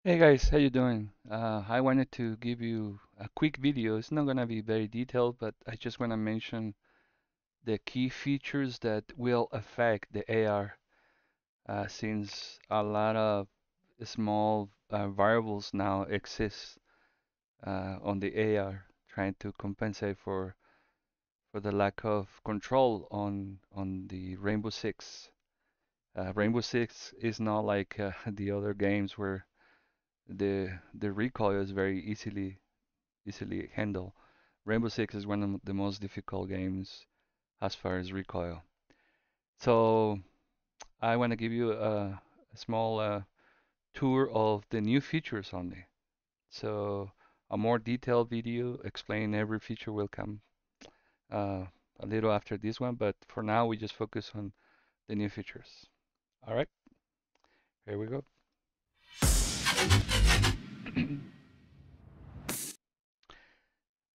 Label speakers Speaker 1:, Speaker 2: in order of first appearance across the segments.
Speaker 1: Hey guys, how you doing? I wanted to give you a quick video. It's not gonna be very detailed, but I just wanna mention the key features that will affect the AR, since a lot of small variables now exist on the AR, trying to compensate for the lack of control on the Rainbow Six. Rainbow Six is not like the other games where the recoil is very easily handled. Rainbow Six is one of the most difficult games as far as recoil. So I want to give you a small tour of the new features on it. So a more detailed video explaining every feature will come uh, a little after this one, but for now we just focus on the new features. All right, here we go.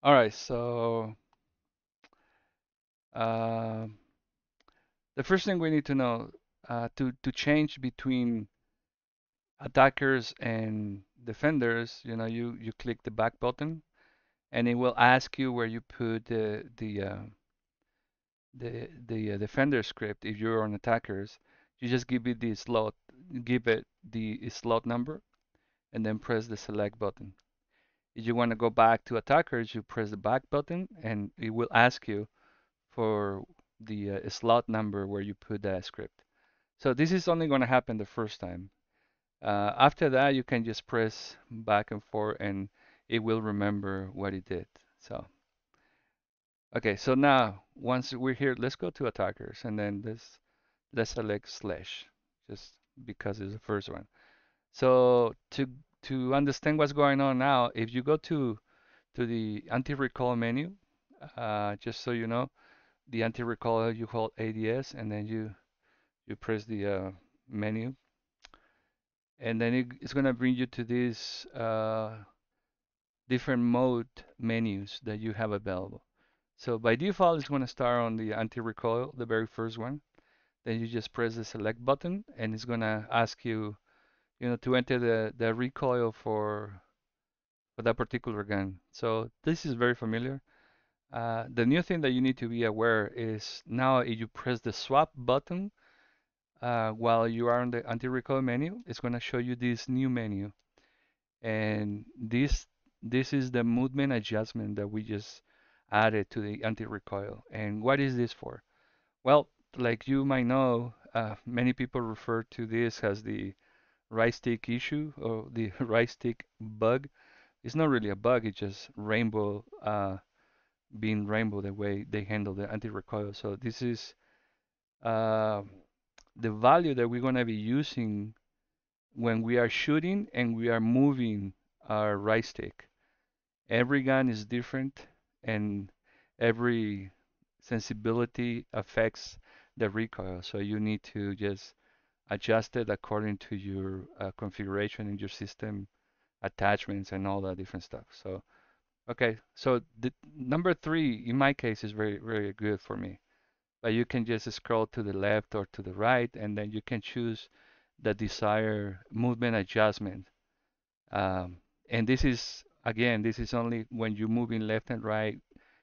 Speaker 1: All right, so uh, the first thing we need to know to change between attackers and defenders, you click the back button and it will ask you where you put the defender script. If you're on attackers, you just give it the slot number, and then press the select button. If you want to go back to attackers, you press the back button, and it will ask you for the slot number where you put that script. So this is only going to happen the first time. After that, you can just press back and forth and it will remember what it did. So, okay, so now once we're here, let's go to attackers and then let's select slash just because it's the first one. So to understand what's going on now, if you go to the anti-recoil menu, just so you know, the anti-recoil you hold ADS and then you press the menu and then it's gonna bring you to this different mode menus that you have available. So by default, it's going to start on the anti-recoil, the very first one. Then you just press the select button, and it's going to ask you, to enter the recoil for that particular gun. So this is very familiar. The new thing that you need to be aware is now if you press the swap button while you are on the anti-recoil menu, it's going to show you this new menu. And this is the movement adjustment that we just added to the anti-recoil. And what is this for? Well, like you might know, many people refer to this as the right stick issue or the right stick bug. It's not really a bug, it's just rainbow being rainbow the way they handle the anti-recoil. So this is uh, the value that we're going to be using when we are shooting and we are moving our right stick. Every gun is different and every sensibility affects the recoil. So you need to just adjust it according to your configuration in your system, attachments, and all that different stuff. So, okay, so the number three in my case is very, very good for me. But you can just scroll to the left or to the right, and then you can choose the desired movement adjustment. Um, and this is, again, this is only when you're moving left and right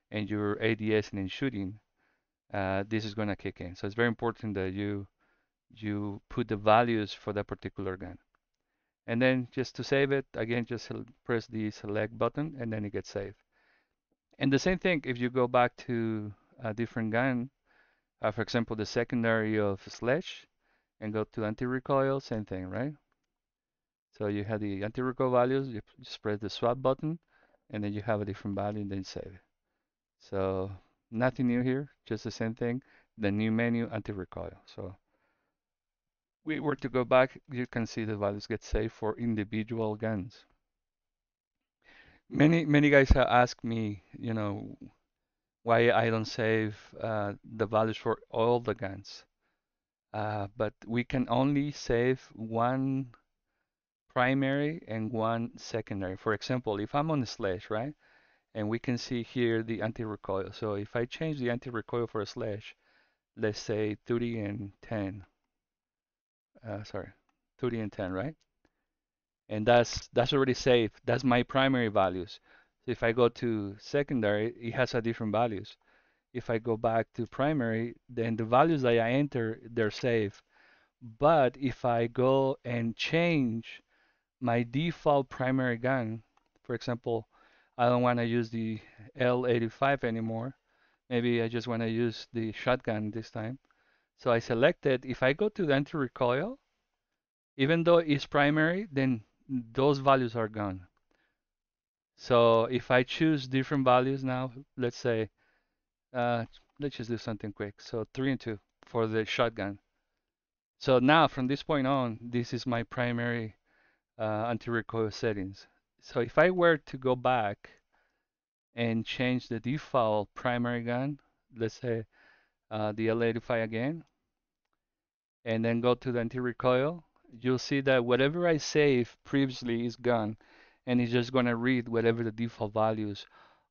Speaker 1: and you're ADS and then shooting, this is going to kick in. So it's very important that you put the values for that particular gun. And then just to save it, again, just press the select button and then it gets saved. And the same thing if you go back to a different gun, for example, the secondary of slash and go to anti-recoil, same thing, right? So you have the anti-recoil values, you just press the swap button, and then you have a different value and then save it. So nothing new here, just the same thing. The new menu, anti-recoil. So we were to go back, you can see the values get saved for individual guns. Many guys have asked me, why I don't save the values for all the guns. But we can only save one primary and one secondary. For example, if I'm on the slash, right? And we can see here the anti-recoil. So if I change the anti-recoil for a slash, let's say 30 and 10, sorry, 30 and 10, right? and that's already saved. That's my primary values. So if I go to secondary, it has a different values. If I go back to primary, then the values that I enter, they're saved. But if I go and change my default primary gun, for example, I don't want to use the L85 anymore. Maybe I just want to use the shotgun this time. So I selected, if I go to the anti-recoil, even though it's primary, then those values are gone. So if I choose different values now, let's say, uh, let's just do something quick. So 3 and 2 for the shotgun. So now from this point on, this is my primary anti-recoil settings. So if I were to go back and change the default primary gun, let's say the L85 again, and then go to the anti-recoil, you'll see that whatever I saved previously is gone, and it's just going to read whatever the default values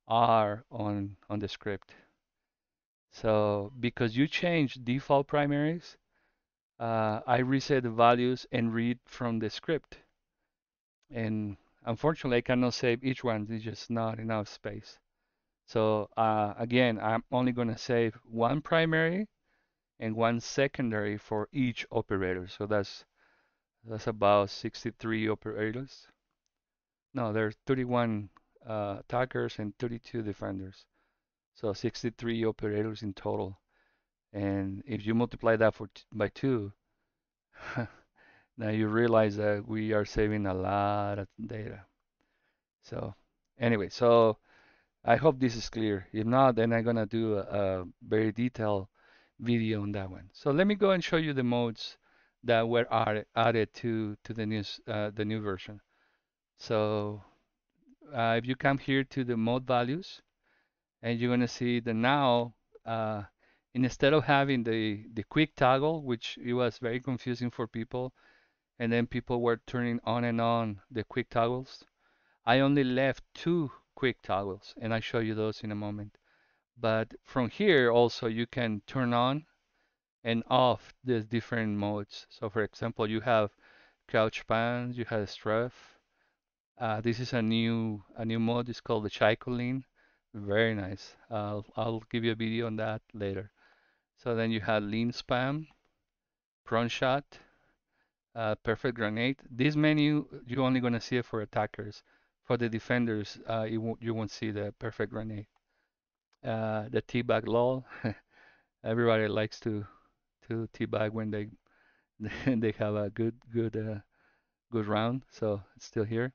Speaker 1: are on the script. So because you changed default primaries, I reset the values and read from the script. And unfortunately, I cannot save each one. There's just not enough space. So again, I'm only going to save one primary and one secondary for each operator. So that's about 63 operators. No, there's 31 attackers and 32 defenders. So 63 operators in total. And if you multiply that by two, now you realize that we are saving a lot of data. So anyway, so I hope this is clear. If not, then I'm gonna do a very detailed video on that one. So let me go and show you the modes that were added to the new version. So if you come here to the mode values, and you're gonna see that now uh, instead of having the quick toggle, which it was very confusing for people, and then people were turning on and on the quick toggles, I only left two quick toggles, and I'll show you those in a moment. But from here also you can turn on and off the different modes. So for example, you have crouch pans, you have strafe. This is a new mode. It's called the Chicoline. Very nice. I'll give you a video on that later. So then you have lean spam, prone shot, perfect grenade. This menu you're only gonna see it for attackers. For the defenders, you won't see the perfect grenade. The teabag lull. Everybody likes to teabag when they they have a good round. So it's still here.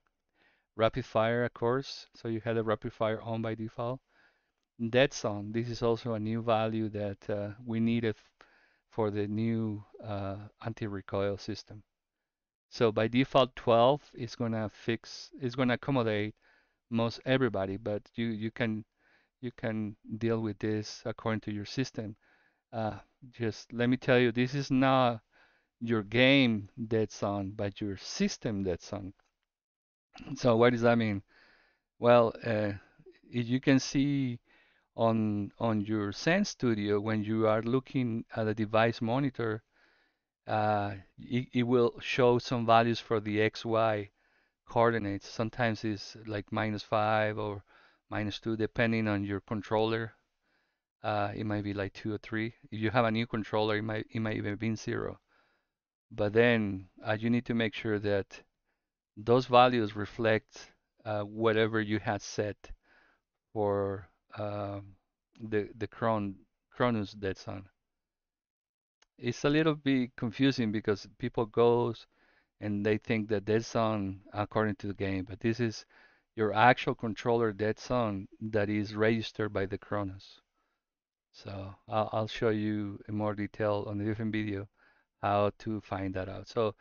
Speaker 1: Rapid fire, of course. So you had a rapid fire on by default. Dead zone. This is also a new value that we needed for the new anti-recoil system. So by default 12 is gonna accommodate most everybody, but you can deal with this according to your system. Uh, just let me tell you, this is not your game dead zone, but your system dead zone. So what does that mean? Well, if you can see on your Sense Studio when you are looking at a device monitor, it will show some values for the XY coordinates. Sometimes it's like -5 or -2, depending on your controller. It might be like 2 or 3. If you have a new controller, it might even be 0. But then you need to make sure that those values reflect whatever you had set for the Cronus dead zone. It's a little bit confusing because people goes and they think that dead zone according to the game, but this is your actual controller dead zone that is registered by the Cronus. So I'll show you in more detail on a different video how to find that out. So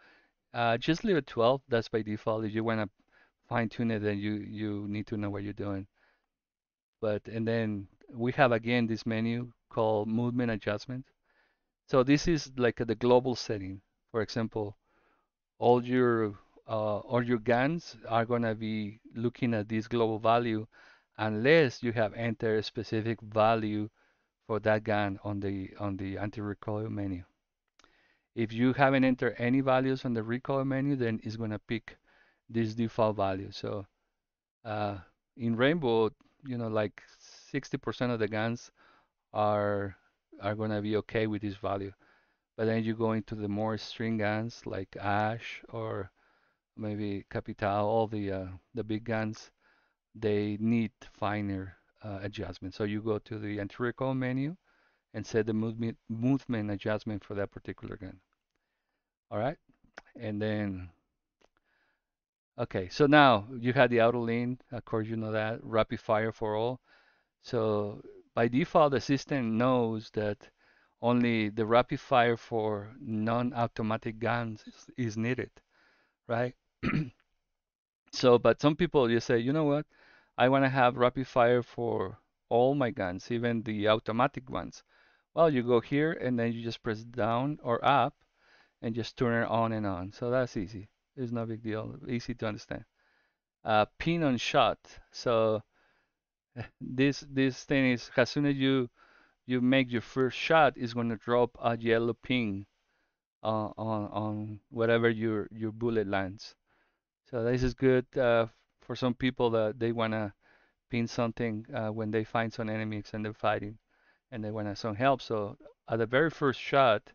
Speaker 1: just leave it 12. That's by default. If you want to fine tune it, then you need to know what you're doing. But and then we have again this menu called movement adjustment. So this is like the global setting. For example, all your guns are gonna be looking at this global value unless you have entered a specific value for that gun on the anti-recoil menu. If you haven't entered any values on the recoil menu, then it's gonna pick this default value. So uh, in Rainbow, like 60% of the guns are gonna be okay with this value. But then you go into the more string guns like Ash or maybe Capital, all the big guns, they need finer adjustment. So you go to the anti-recoil menu and set the movement adjustment for that particular gun. All right, and then okay, so now you had the auto lean. Of course, you know that rapid fire for all. So by default, the system knows that only the rapid fire for non-automatic guns is needed, right? So, but some people you say, you know what? I want to have rapid fire for all my guns, even the automatic ones. Well, you go here and then you just press down or up and just turn it on and on. So that's easy. It's no big deal. Easy to understand. Pin on shot. So this thing is as soon as you make your first shot, it's going to drop a yellow ping on whatever your bullet lands. So this is good for some people that they want to pin something when they find some enemies and they're fighting and they want some help. So at the very first shot,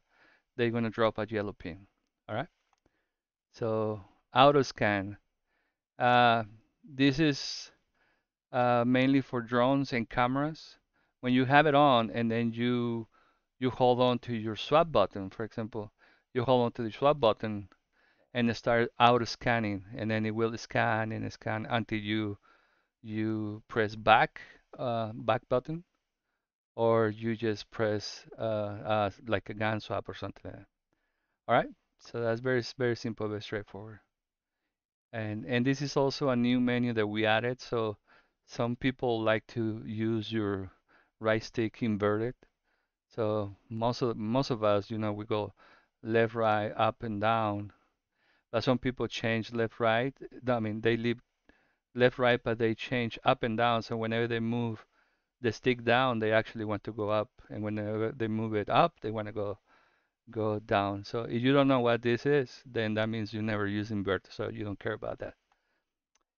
Speaker 1: they're going to drop a yellow ping. All right. So auto scan. Uh, this is mainly for drones and cameras. When you have it on and then you hold on to your swap button, for example, you hold on to the swap button and it start auto scanning, and then it will scan and scan until you press back button, or you just press like a gun swap or something like that. All right, so that's very simple, very straightforward. And this is also a new menu that we added. So some people like to use your right stick inverted. So most of us, we go left, right, up and down. But some people change left, right. I mean, they leave left, right, but they change up and down. So whenever they move the stick down, they actually want to go up, and whenever they move it up, they want to go down. So if you don't know what this is, then that means you never use invert, so you don't care about that.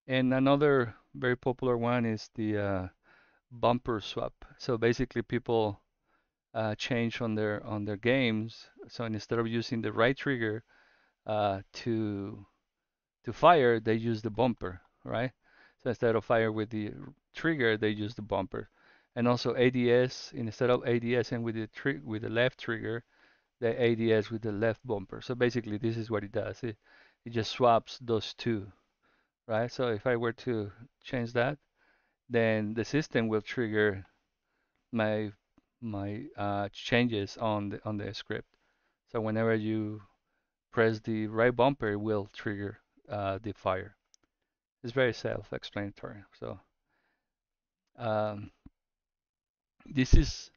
Speaker 1: And another very popular one is the bumper swap. So basically, people change on their games. So instead of using the right trigger to fire, they use the bumper, right? So instead of fire with the trigger, they use the bumper. And also ADS, instead of ADS and with the left trigger, they ADS with the left bumper. So basically, this is what it does. It just swaps those two, right? So if I were to change that, then the system will trigger my changes on the script. So whenever you press the right bumper, it will trigger the fire. It's very self-explanatory. So um, this is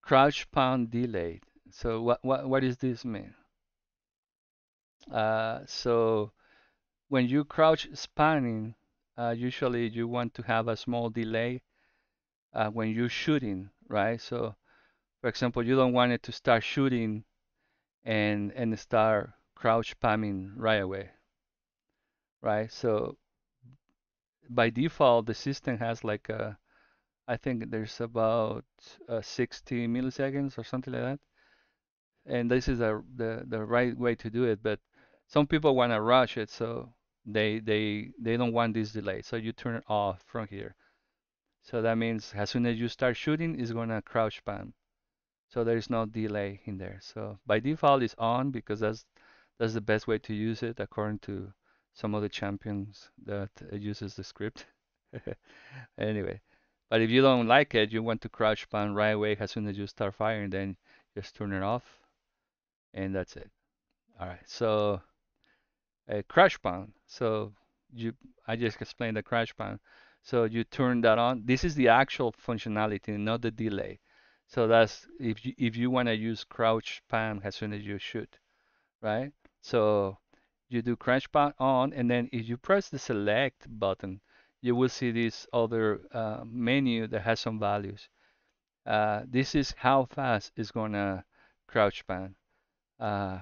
Speaker 1: crouch pound delayed. So what does this mean? So when you crouch spanning, usually you want to have a small delay when you're shooting, right? So for example, you don't want it to start shooting and start crouch spamming right away, right? So by default, the system has like I think there's about 60 milliseconds or something like that. And this is the right way to do it. But some people want to rush it, so they don't want this delay. So you turn it off from here. So that means as soon as you start shooting, it's gonna crouch spam. So there is no delay in there. So by default, it's on because that's the best way to use it according to some of the champions that uses the script. Anyway, but if you don't like it, you want to crouch spam right away as soon as you start firing, then just turn it off, and that's it. All right. So crash band. So you, I just explained the crash band. So you turn that on. This is the actual functionality, not the delay. So that's if you want to use crouch spam as soon as you shoot, right? So you do crash band on, and then if you press the select button, you will see this other menu that has some values. This is how fast it's gonna crouch span. Uh,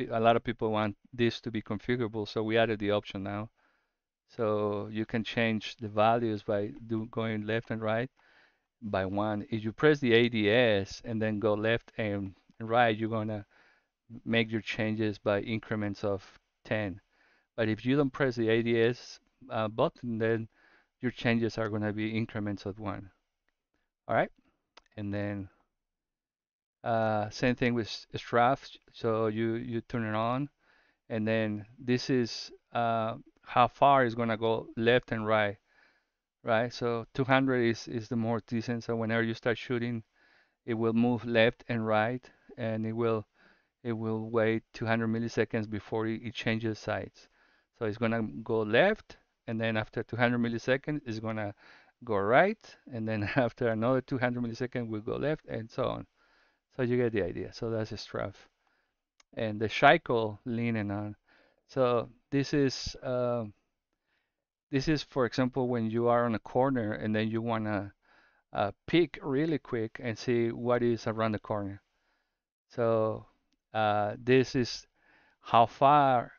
Speaker 1: a lot of people want this to be configurable, so we added the option now. So you can change the values by going left and right by one. If you press the ADS and then go left and right, you're gonna make your changes by increments of 10. But if you don't press the ADS button, then your changes are gonna be increments of one. All right, and then same thing with strafe. So you turn it on, and then this is how far is gonna go left and right, right? So 200 is the more decent. So whenever you start shooting, it will move left and right, and it will wait 200 milliseconds before it changes sides. So it's gonna go left, and then after 200 milliseconds, it's gonna go right, and then after another 200 milliseconds, we'll go left, and so on. So you get the idea. So that's a strafe. And the cycle leaning on. So this is for example when you are on a corner and then you wanna peek really quick and see what is around the corner. So this is how far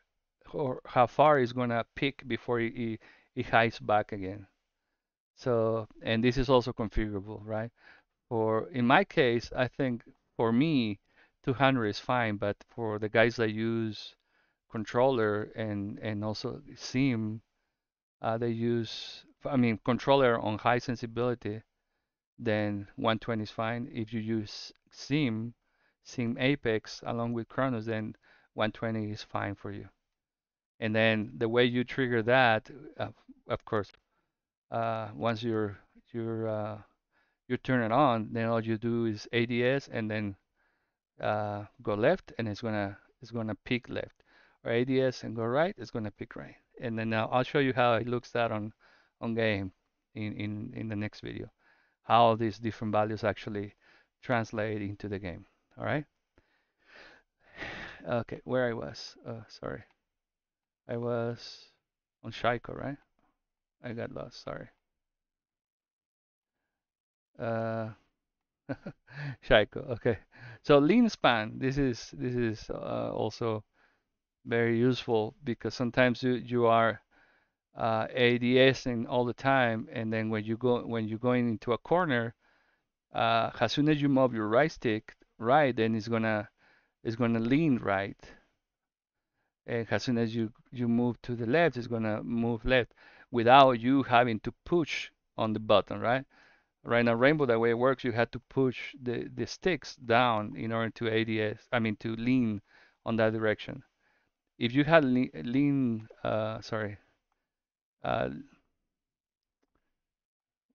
Speaker 1: how far is gonna peek before it hides back again. So and this is also configurable, right? For in my case, I think for me 200 is fine, but for the guys that use controller and also SIM, they use I mean controller on high sensibility, then 120 is fine. If you use SIM Apex along with Chronos, then 120 is fine for you. And then the way you trigger that, uh, of course, once you turn it on, then all you do is ADS and then go left, and it's gonna pick left, or ADS and go right, it's gonna pick right. And then now I'll show you how it looks that on game in the next video, how these different values actually translate into the game. All right. Okay, where I was. Sorry, I was on Shaiko, right? I got lost. Sorry. Uh, Shaiko. Okay. So lean span. This is also very useful because sometimes you are ADSing all the time, and then when you're going into a corner, as soon as you move your right stick right, then it's gonna lean right, and as soon as you move to the left, it's gonna move left without you having to push on the button, right? Right now, Rainbow, the way it works, you have to push the sticks down in order to ADS, I mean to lean on that direction. If you had sorry, uh,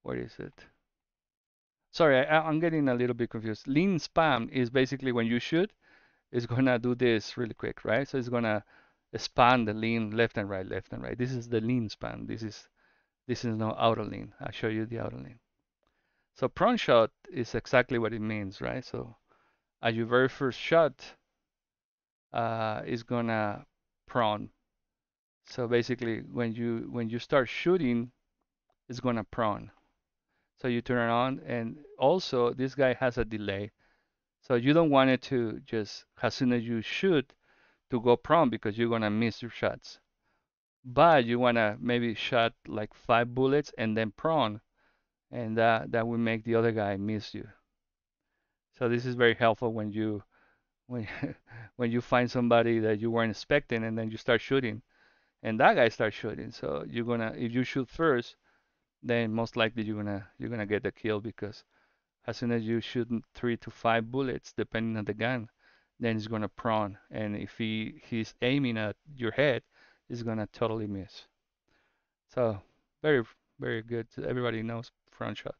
Speaker 1: what is it? Sorry, I'm getting a little bit confused. Lean spam is basically when you shoot, it's gonna do this really quick, right? So it's gonna span the lean left and right, left and right. This is the lean span. This is no auto lean. I'll show you the auto lean. So prone shot is exactly what it means, right? So at your very first shot, is gonna prone. So basically, when you start shooting, it's gonna prone. So you turn it on, and also this guy has a delay. So you don't want it to just as soon as you shoot to go prone because you're gonna miss your shots. But you wanna maybe shot like 5 bullets and then prone, and that will make the other guy miss you. So this is very helpful when when you find somebody that you weren't expecting and then you start shooting and that guy starts shooting. So you're gonna if you shoot first, then most likely you're gonna get the kill because as soon as you shoot 3 to 5 bullets, depending on the gun, then he's gonna prone. And if he's aiming at your head, he's gonna totally miss. So very very good. Everybody knows front shot.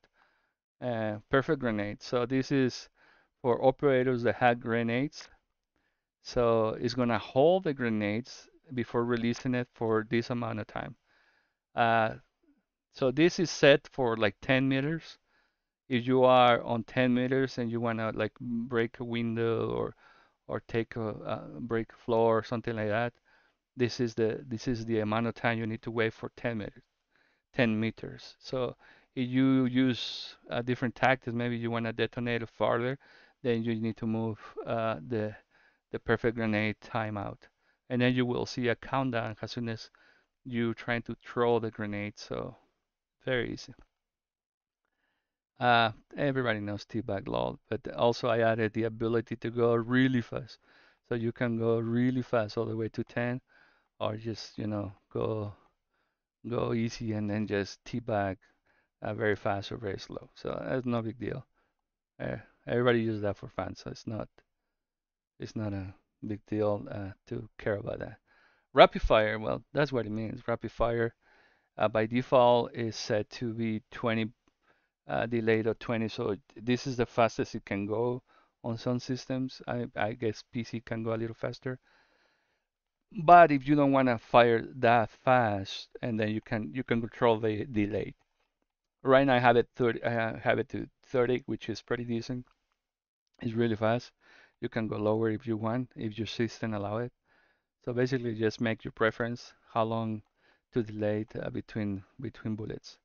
Speaker 1: Perfect grenade. So this is for operators that have grenades. So it's gonna hold the grenades before releasing it for this amount of time. Uh, so this is set for like 10 meters. If you are on 10 meters and you wanna like break a window or take a break a floor or something like that, this is the amount of time you need to wait for 10 meters. So if you use different tactics, maybe you wanna detonate it farther, then you need to move the the perfect grenade timeout. And then you will see a countdown as soon as you trying to throw the grenade. So very easy. Everybody knows T-bag law, but also I added the ability to go really fast. So you can go really fast all the way to 10, or just, go easy and then just T-bag very fast or very slow. So that's no big deal. Everybody uses that for fun, so it's not a big deal to care about that. Rapid fire, well, that's what it means. Rapid fire by default is set to be 20 delayed or 20, so this is the fastest it can go on some systems. I guess PC can go a little faster. But if you don't want to fire that fast, and then you can control the delay. Right now I have it 30, I have it to 30, which is pretty decent. It's really fast. You can go lower if you want, if your system allow it. So basically, just make your preference how long to delay it, between bullets.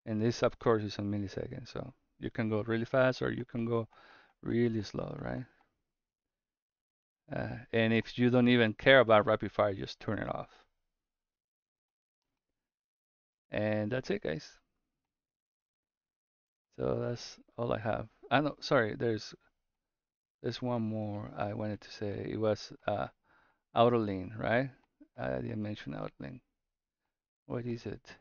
Speaker 1: And this, of course, is on milliseconds. So you can go really fast or you can go really slow, right? And if you don't even care about rapid fire, just turn it off. And that's it, guys. So that's all I have. I know, sorry, there's one more I wanted to say. It was auto lean, right? I didn't mention auto lean. What is it?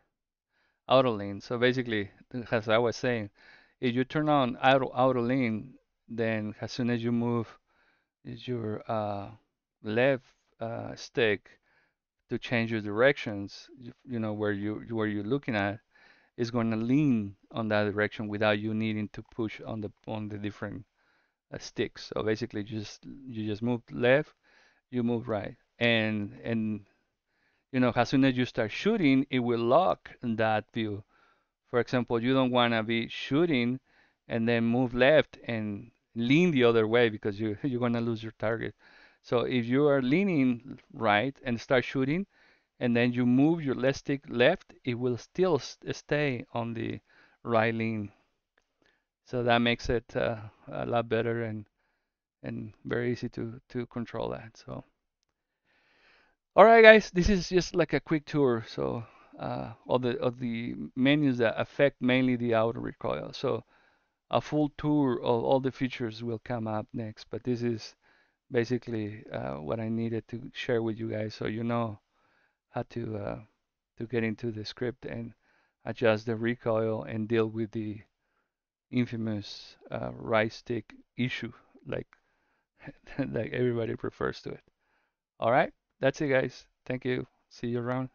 Speaker 1: Auto lean. So basically, as I was saying, if you turn on auto lean, then as soon as you move your left stick to change your directions, where you're looking at, is going to lean on that direction without you needing to push on the different sticks. So basically, you just move left, you move right, and as soon as you start shooting, it will lock that view. For example, you don't want to be shooting and then move left and lean the other way because you're going to lose your target. So if you are leaning right and start shooting, and then you move your left stick left, it will still stay on the right lean. So that makes it a lot better and very easy to control that. So, all right, guys, this is just like a quick tour. So, of the menus that affect mainly the outer recoil. So, a full tour of all the features will come up next, but this is basically what I needed to share with you guys, so you know how to get into the script and adjust the recoil and deal with the infamous right stick issue, like like everybody refers to it. All right, that's it, guys. Thank you. See you around.